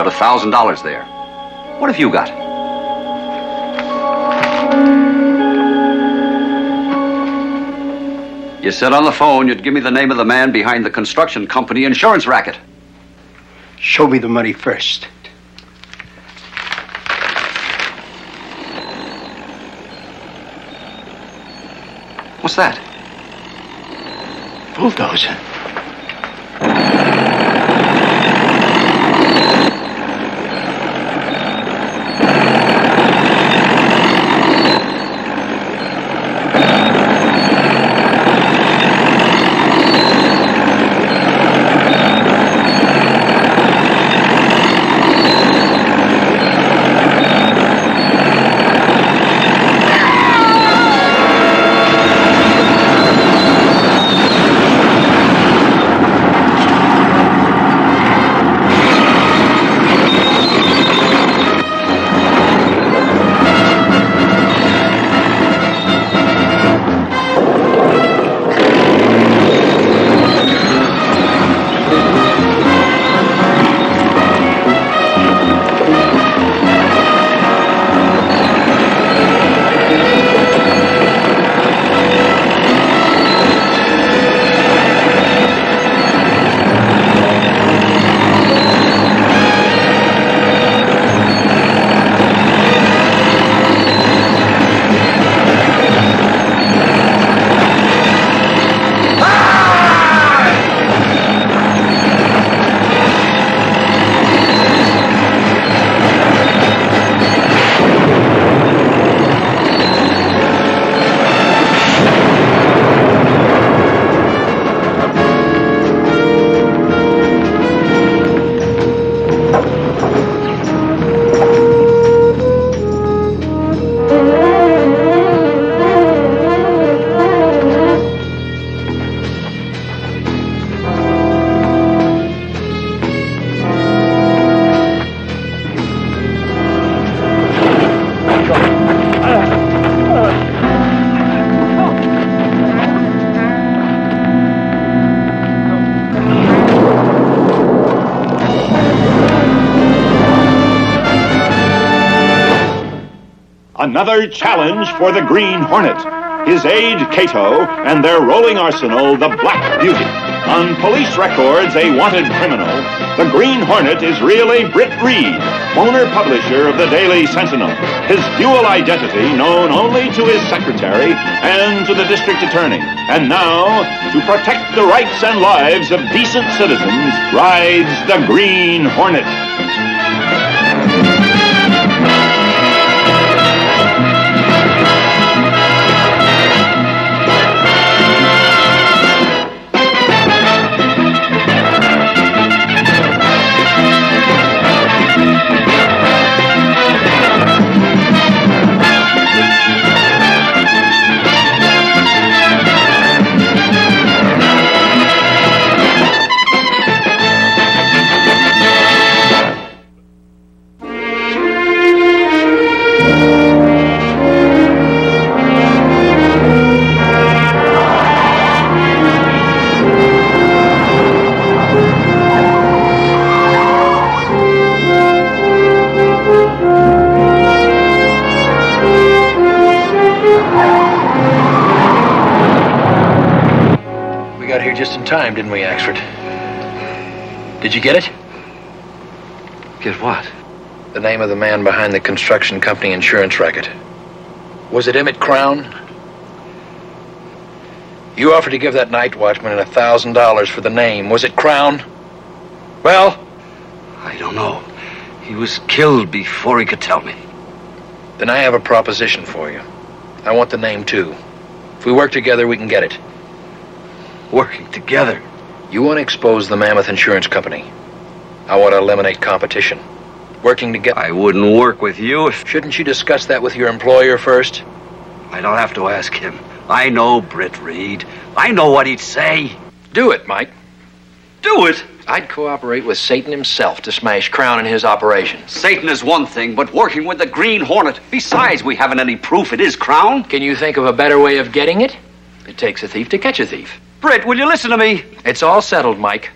Got $1,000 there. What have you got? You said on the phone you'd give me the name of the man behind the construction company insurance racket. Show me the money first. What's that? Bulldozer. Another challenge for the Green Hornet, his aide Kato, and their rolling arsenal, the Black Beauty. On police records, a wanted criminal, the Green Hornet is really Britt Reid, owner publisher of the Daily Sentinel. His dual identity known only to his secretary and to the district attorney. And now, to protect the rights and lives of decent citizens, rides the Green Hornet. Just in time, didn't we, Axford? Did you get it? Get what? The name of the man behind the construction company insurance racket. Was it Emmet Krone? You offered to give that night watchman $1,000 for the name. Was it Krone? Well? I don't know. He was killed before he could tell me. Then I have a proposition for you. I want the name, too. If we work together, we can get it. Working together. You want to expose the Mammoth Insurance Company. I want to eliminate competition. Working together. I wouldn't work with you if... Shouldn't you discuss that with your employer first? I don't have to ask him. I know Britt Reid. I know what he'd say. Do it, Mike. Do it? I'd cooperate with Satan himself to smash Krone and his operation. Satan is one thing, but working with the Green Hornet. Besides, we haven't any proof it is Krone. Can you think of a better way of getting it? It takes a thief to catch a thief. Britt, will you listen to me? It's all settled, Mike.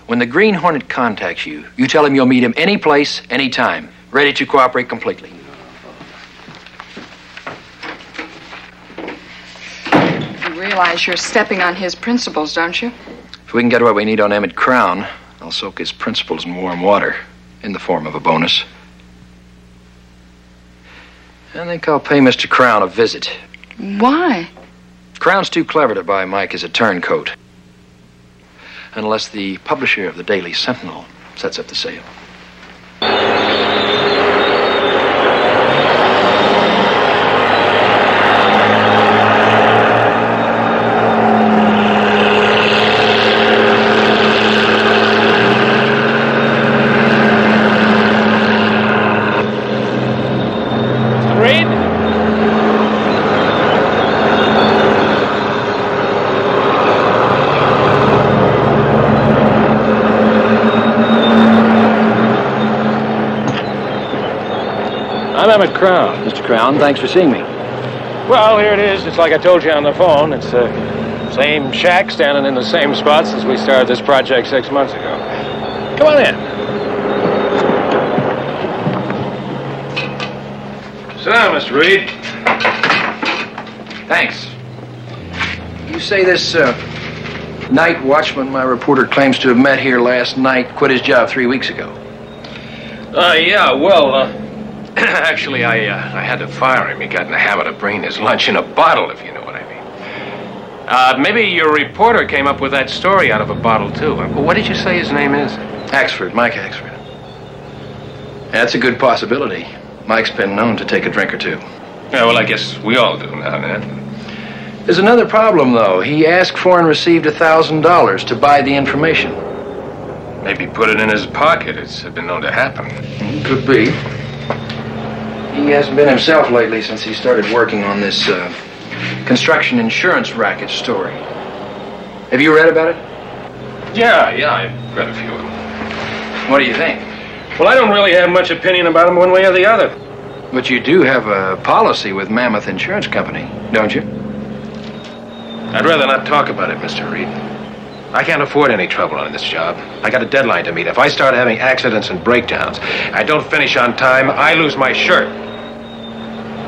When the Green Hornet contacts you, you tell him you'll meet him any place, any time, ready to cooperate completely. You realize you're stepping on his principles, don't you? If we can get what we need on Emmet Krone, I'll soak his principles in warm water, in the form of a bonus. I think I'll pay Mr. Krone a visit. Why? Krone's too clever to buy Mike as a turncoat. Unless the publisher of the Daily Sentinel sets up the sale. I'm Emmet Krone. Mr. Krone, thanks for seeing me. Well, here it is. It's like I told you on the phone. It's the same shack standing in the same spot since we started this project 6 months ago. Come on in. Sit down, Mr. Reid. Thanks. You say this night watchman my reporter claims to have met here last night quit his job 3 weeks ago? Yeah, well, actually, I had to fire him. He got in the habit of bringing his lunch in a bottle, if you know what I mean. Maybe your reporter came up with that story out of a bottle, too. What did you say his name is? Axford, Mike Axford. That's a good possibility. Mike's been known to take a drink or two. Yeah, well, I guess we all do now and then. There's another problem, though. He asked for and received $1,000 to buy the information. Maybe put it in his pocket. It's been known to happen. Could be. He hasn't been himself lately since he started working on this construction insurance racket story. Have you read about it? Yeah, I've read a few of them. What do you think? Well, I don't really have much opinion about them one way or the other. But you do have a policy with Mammoth Insurance Company, don't you? I'd rather not talk about it, Mr. Reid. I can't afford any trouble on this job. I got a deadline to meet. If I start having accidents and breakdowns, I don't finish on time, I lose my shirt.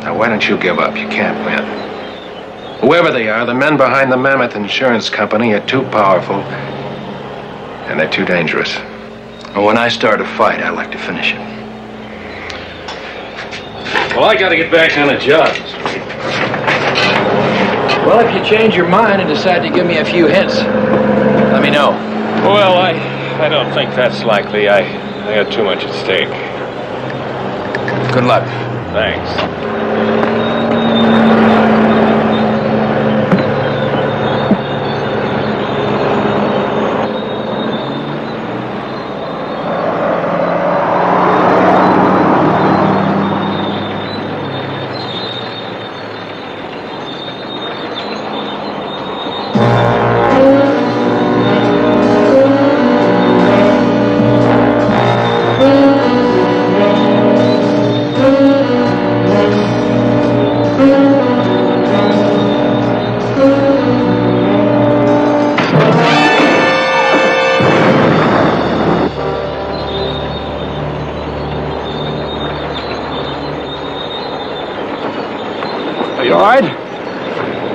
Now, why don't you give up? You can't win. Whoever they are, the men behind the Mammoth Insurance Company are too powerful, and they're too dangerous. Well, when I start a fight, I like to finish it. Well, I gotta get back on the job, Mr. Reid. Well, if you change your mind and decide to give me a few hints, let me know. Well, I don't think that's likely. I got too much at stake. Good luck. Thanks.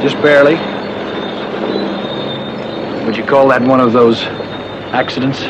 Just barely. Would you call that one of those accidents?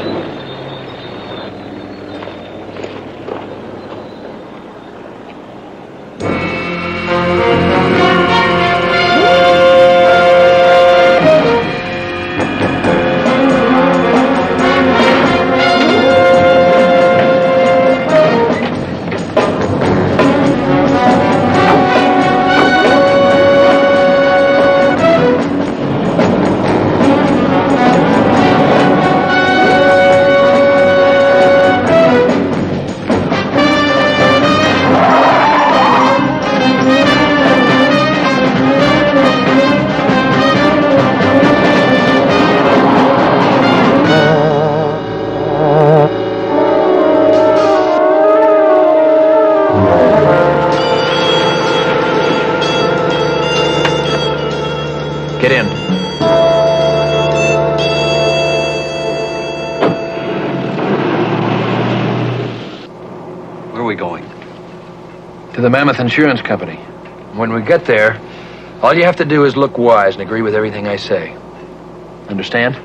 going? To the Mammoth Insurance Company. When we get there, all you have to do is look wise and agree with everything I say. Understand?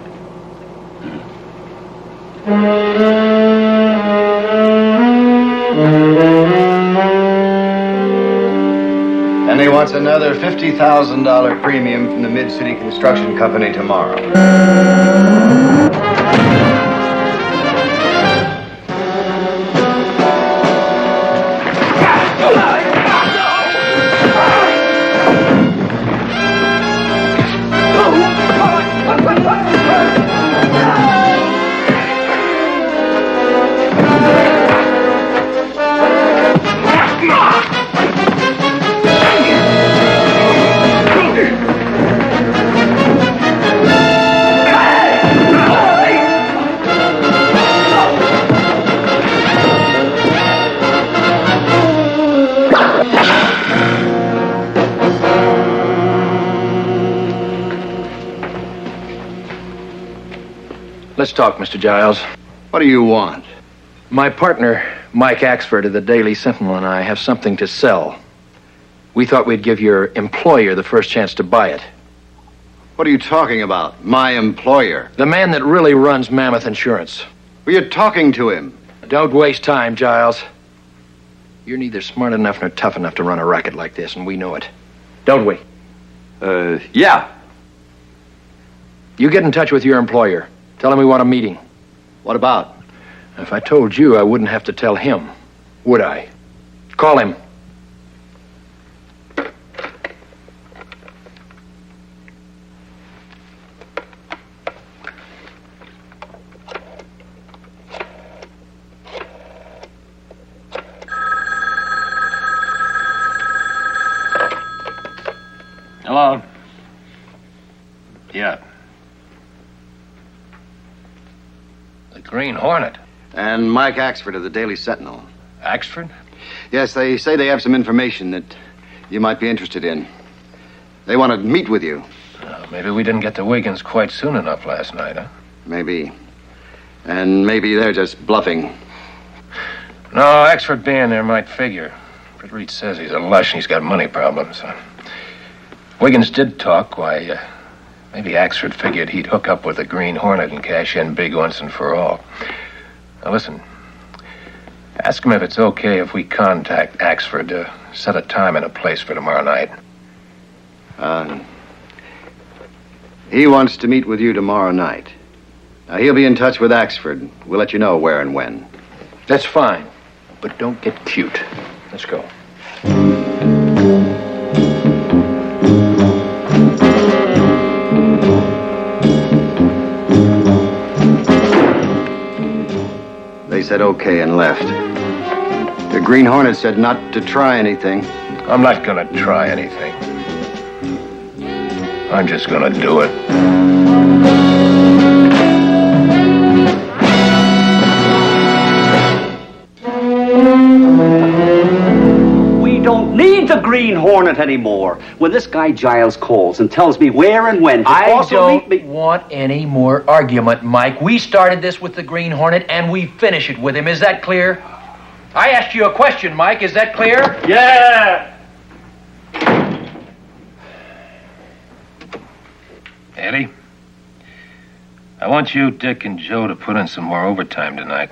And he wants another $50,000 premium from the Mid-City Construction Company tomorrow. Let's talk, Mr. Giles. What do you want? My partner, Mike Axford of the Daily Sentinel, and I have something to sell. We thought we'd give your employer the first chance to buy it. What are you talking about? My employer? The man that really runs Mammoth Insurance. Well, you're talking to him. Don't waste time, Giles. You're neither smart enough nor tough enough to run a racket like this, and we know it. Don't we? Yeah. You get in touch with your employer. Tell him we want a meeting. What about? If I told you, I wouldn't have to tell him, would I? Call him. Hello? Yeah. The Green Hornet. And Mike Axford of the Daily Sentinel. Axford? Yes, they say they have some information that you might be interested in. They want to meet with you. Maybe we didn't get to Wiggins quite soon enough last night, huh? Maybe. And maybe they're just bluffing. No, Axford being there might figure. Britt Reid says he's a lush and he's got money problems. Wiggins did talk. Why, maybe Axford figured he'd hook up with the Green Hornet and cash in big once and for all. Now, listen. Ask him if it's okay if we contact Axford to set a time and a place for tomorrow night. He wants to meet with you tomorrow night. Now, he'll be in touch with Axford. We'll let you know where and when. That's fine, but don't get cute. Let's go. They said okay and left. The Green Hornet said not to try anything. I'm not gonna try anything. I'm just gonna do it. We don't need the Green Hornet anymore. When this guy Giles calls and tells me where and when to also meet me... want any more argument, Mike. We started this with the Green Hornet, and we finish it with him. Is that clear? I asked you a question, Mike. Is that clear? Yeah! Eddie, I want you, Dick, and Joe to put in some more overtime tonight.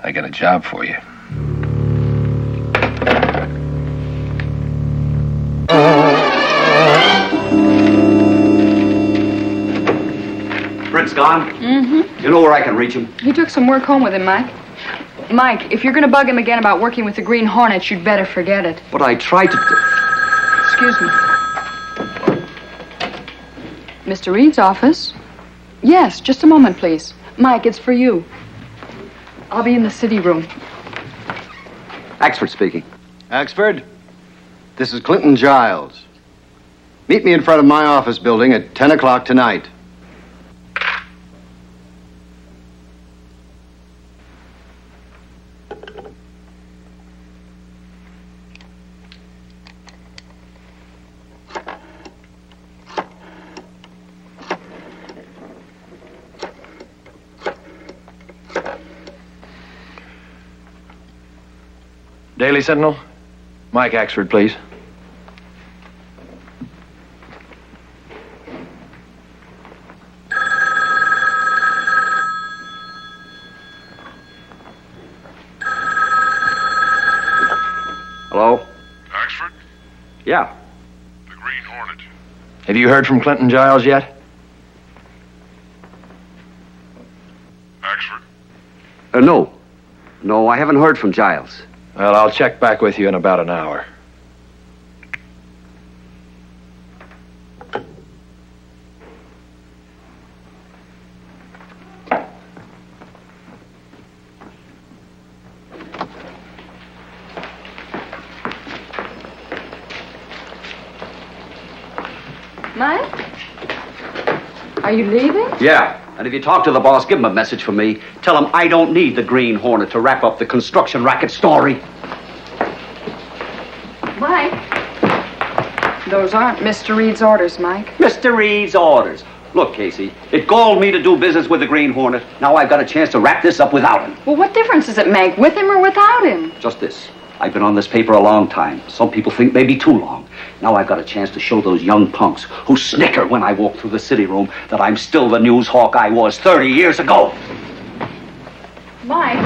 I got a job for you. Britt's gone? Mm-hmm. You know where I can reach him? He took some work home with him, Mike. Mike, if you're going to bug him again about working with the Green Hornet, you'd better forget it. But I tried to... Excuse me. Mr. Reid's office? Yes, just a moment, please. Mike, it's for you. I'll be in the city room. Axford speaking. Axford, this is Clinton Giles. Meet me in front of my office building at 10 o'clock tonight. Daily Sentinel? Mike Axford, please. Hello? Axford? Yeah. The Green Hornet. Have you heard from Clinton Giles yet? Axford? No. No, I haven't heard from Giles. Well, I'll check back with you in about an hour. Mike? Are you leaving? Yeah. And if you talk to the boss, give him a message from me. Tell him I don't need the Green Hornet to wrap up the construction racket story. Mike? Those aren't Mr. Reid's orders, Mike. Mr. Reid's orders. Look, Casey, it galled me to do business with the Green Hornet. Now I've got a chance to wrap this up without him. Well, what difference does it make, with him or without him? Just this. I've been on this paper a long time. Some people think maybe too long. Now I've got a chance to show those young punks who snicker when I walk through the city room that I'm still the news hawk I was 30 years ago. Mike?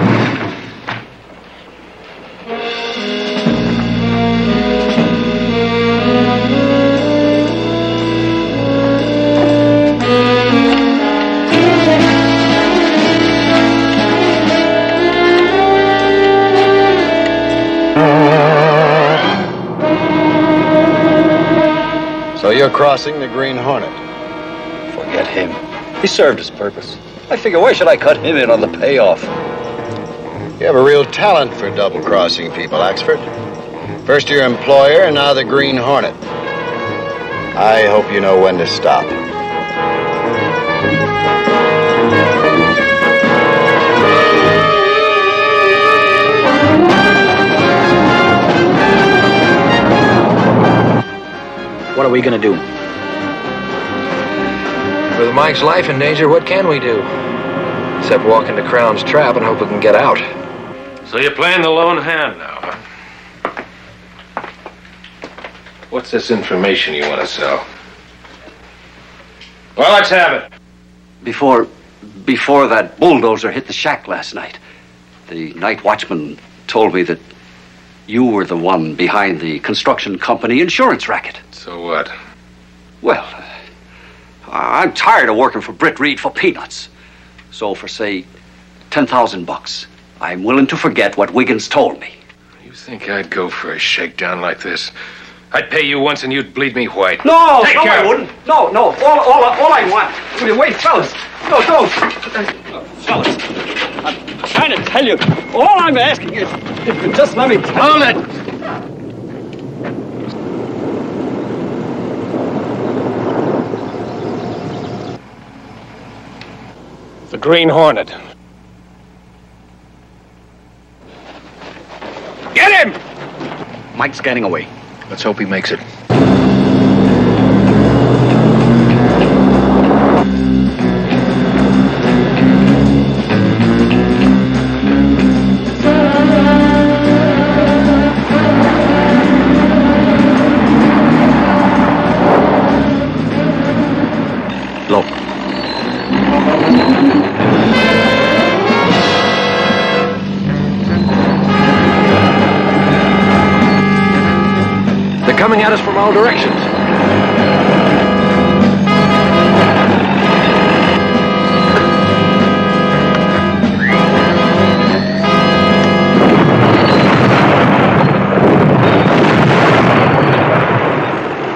So you're crossing the Green Hornet. Forget him. He served his purpose. I figure, why should I cut him in on the payoff? You have a real talent for double-crossing people, Axford. First your employer, and now the Green Hornet. I hope you know when to stop. What are we gonna do? With Mike's life in danger, what can we do? Except walk into Crown's trap and hope we can get out. So you're playing the lone hand now, huh? What's this information you want to sell? Well, let's have it. Before that bulldozer hit the shack last night, the night watchman told me that you were the one behind the construction company insurance racket. So what? Well, I'm tired of working for Britt Reid for peanuts. So for, say, $10,000, I'm willing to forget what Wiggins told me. You think I'd go for a shakedown like this? I'd pay you once and you'd bleed me white. No, Take no, care. I wouldn't. No. All I want. Wait, fellas. No, don't. Fellas, I'm trying to tell you. All I'm asking is, if you just let me tell Hold it! The Green Hornet. Get him! Mike's getting away. Let's hope he makes it. Look. They're coming at us from all directions.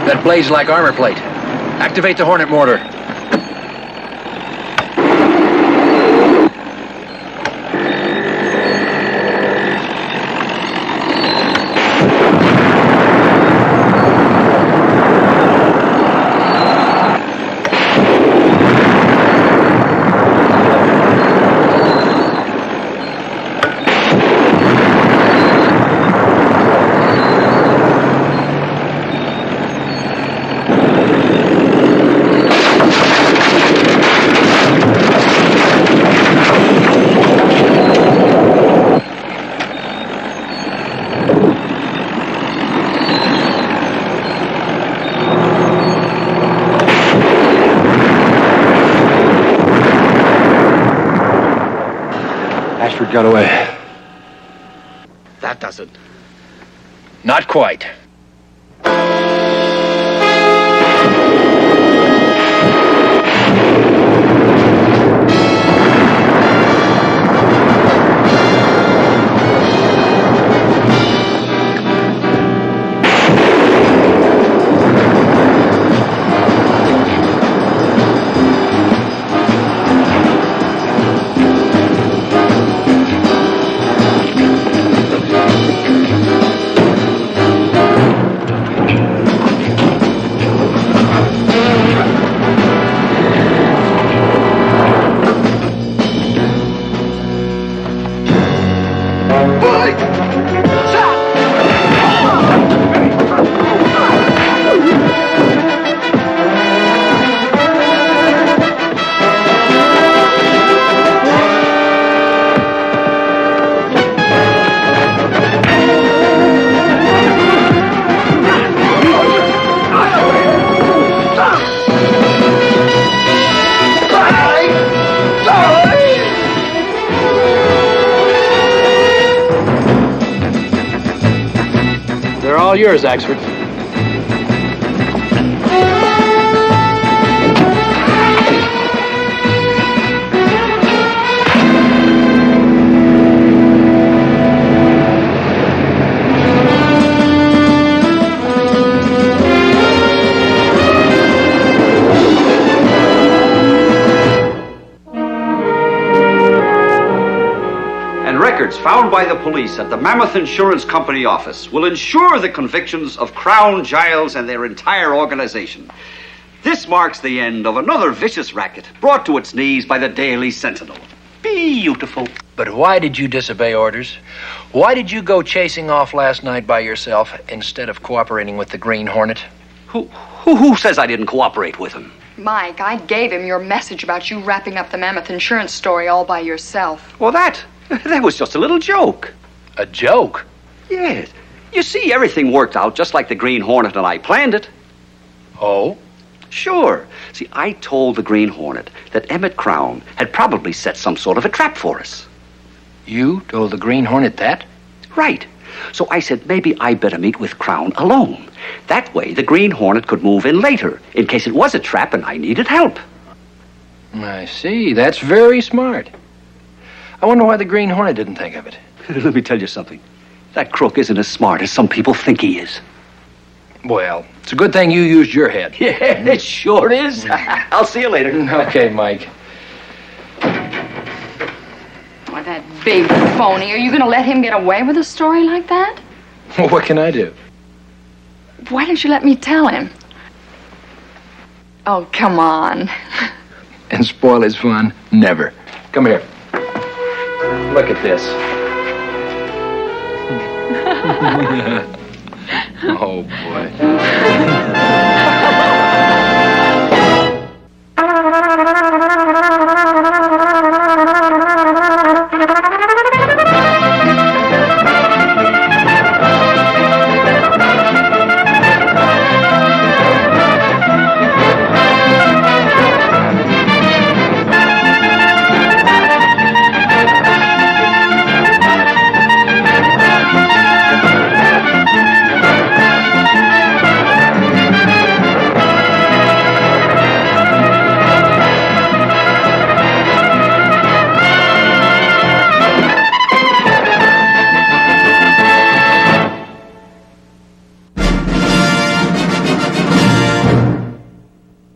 That blades like armor plate. Activate the Hornet mortar. Axford got away. That does it. Not quite. All yours, Axford. Records found by the police at the Mammoth Insurance Company office will ensure the convictions of Krone, Giles, and their entire organization. This marks the end of another vicious racket brought to its knees by the Daily Sentinel. Beautiful. But why did you disobey orders? Why did you go chasing off last night by yourself instead of cooperating with the Green Hornet? Who says I didn't cooperate with him? Mike, I gave him your message about you wrapping up the Mammoth Insurance story all by yourself. Well, that was just a little joke. A joke? Yes. You see, everything worked out just like the Green Hornet and I planned it. Oh? Sure. See, I told the Green Hornet that Emmet Krone had probably set some sort of a trap for us. You told the Green Hornet that? Right. So I said maybe I better meet with Krone alone. That way the Green Hornet could move in later, in case it was a trap and I needed help. I see. That's very smart. I wonder why the Green Hornet didn't think of it. Let me tell you something. That crook isn't as smart as some people think he is. Well, it's a good thing you used your head. Yeah, it sure is. I'll see you later. Okay, Mike. Oh, that big phony. Are you going to let him get away with a story like that? Well, what can I do? Why didn't you let me tell him? Oh, come on. And spoil his fun? Never. Come here. Look at this. Oh, boy.